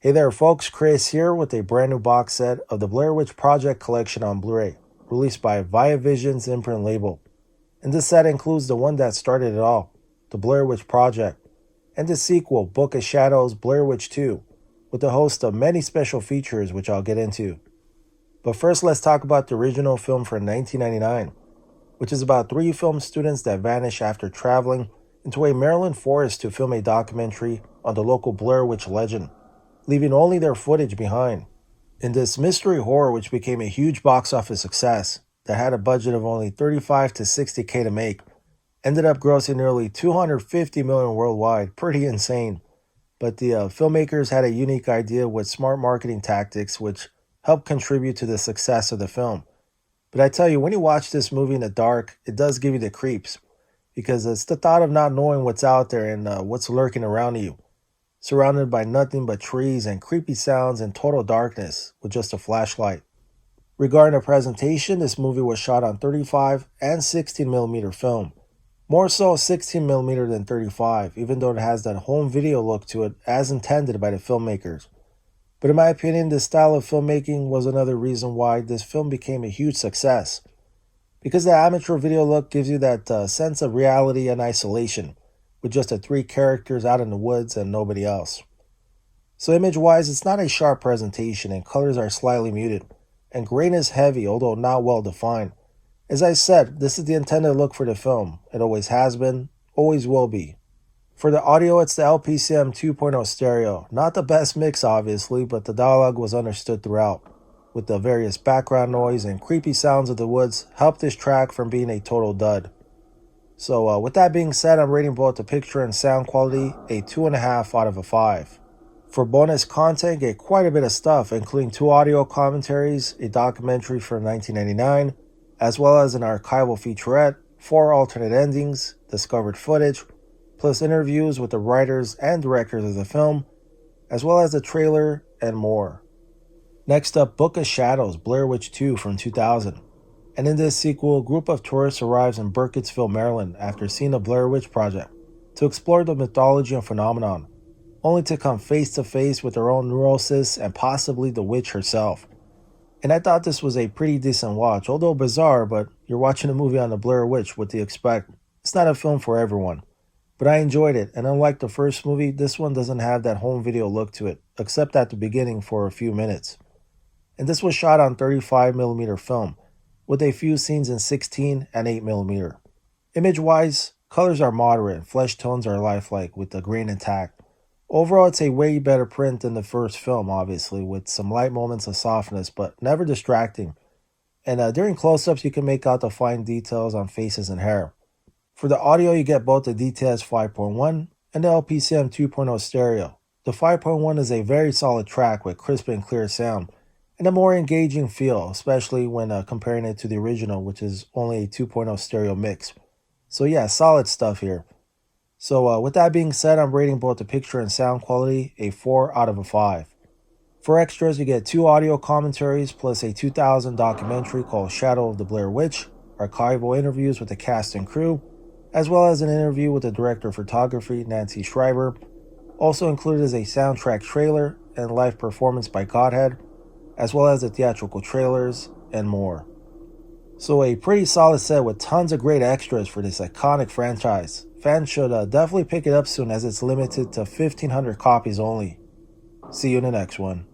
Hey there folks, Chris here with a brand new box set of the Blair Witch Project collection on Blu-ray, released by ViaVision's Imprint label. And this set includes the one that started it all, the Blair Witch Project, and the sequel, Book of Shadows Blair Witch 2, with a host of many special features which I'll get into. But first let's talk about the original film from 1999, which is about 3 film students that vanish after traveling into a Maryland forest to film a documentary on the local Blair Witch legend, leaving only their footage behind. In this mystery horror, which became a huge box office success that had a budget of only $35 to $60K to make, ended up grossing nearly $250 million worldwide. Pretty insane. But the filmmakers had a unique idea with smart marketing tactics which helped contribute to the success of the film. But I tell you, when you watch this movie in the dark, it does give you the creeps, because it's the thought of not knowing what's out there and what's lurking around you, surrounded by nothing but trees and creepy sounds in total darkness with just a flashlight. Regarding the presentation, this movie was shot on 35 and 16mm film. More so 16mm than 35, even though it has that home video look to it as intended by the filmmakers. But in my opinion, this style of filmmaking was another reason why this film became a huge success, because the amateur video look gives you that sense of reality and isolation, with just the 3 characters out in the woods and nobody else. So image-wise, it's not a sharp presentation and colors are slightly muted, and grain is heavy although not well defined. As I said, this is the intended look for the film. It always has been, always will be. For the audio, it's the LPCM 2.0 stereo. Not the best mix obviously, but the dialogue was understood throughout, with the various background noise and creepy sounds of the woods helped this track from being a total dud. So with that being said, I'm rating both the picture and sound quality a 2.5 out of 5. For bonus content, get quite a bit of stuff, including 2 audio commentaries, a documentary from 1999, as well as an archival featurette, 4 alternate endings, discovered footage, plus interviews with the writers and directors of the film, as well as the trailer and more. Next up, Book of Shadows Blair Witch 2 from 2000. And in this sequel, a group of tourists arrives in Burkittsville, Maryland after seeing the Blair Witch Project to explore the mythology and phenomenon, only to come face to face with their own neurosis and possibly the witch herself. And I thought this was a pretty decent watch, although bizarre, but you're watching a movie on the Blair Witch, what do you expect? It's not a film for everyone. But I enjoyed it, and unlike the first movie, this one doesn't have that home video look to it, except at the beginning for a few minutes. And this was shot on 35mm film, with a few scenes in 16 and 8mm. Image-wise, colors are moderate and flesh tones are lifelike with the grain intact. Overall, it's a way better print than the first film, obviously, with some light moments of softness, but never distracting. And during close-ups, you can make out the fine details on faces and hair. For the audio, you get both the DTS 5.1 and the LPCM 2.0 stereo. The 5.1 is a very solid track with crisp and clear sound, and a more engaging feel, especially when comparing it to the original, which is only a 2.0 stereo mix. So yeah, solid stuff here. So with that being said, I'm rating both the picture and sound quality a 4 out of 5. For extras, you get 2 audio commentaries plus a 2000 documentary called Shadow of the Blair Witch, archival interviews with the cast and crew, as well as an interview with the director of photography, Nancy Schreiber. Also included is a soundtrack trailer and live performance by Godhead, as well as the theatrical trailers and more. So a pretty solid set with tons of great extras for this iconic franchise. Fans should definitely pick it up soon as it's limited to 1,500 copies only. See you in the next one.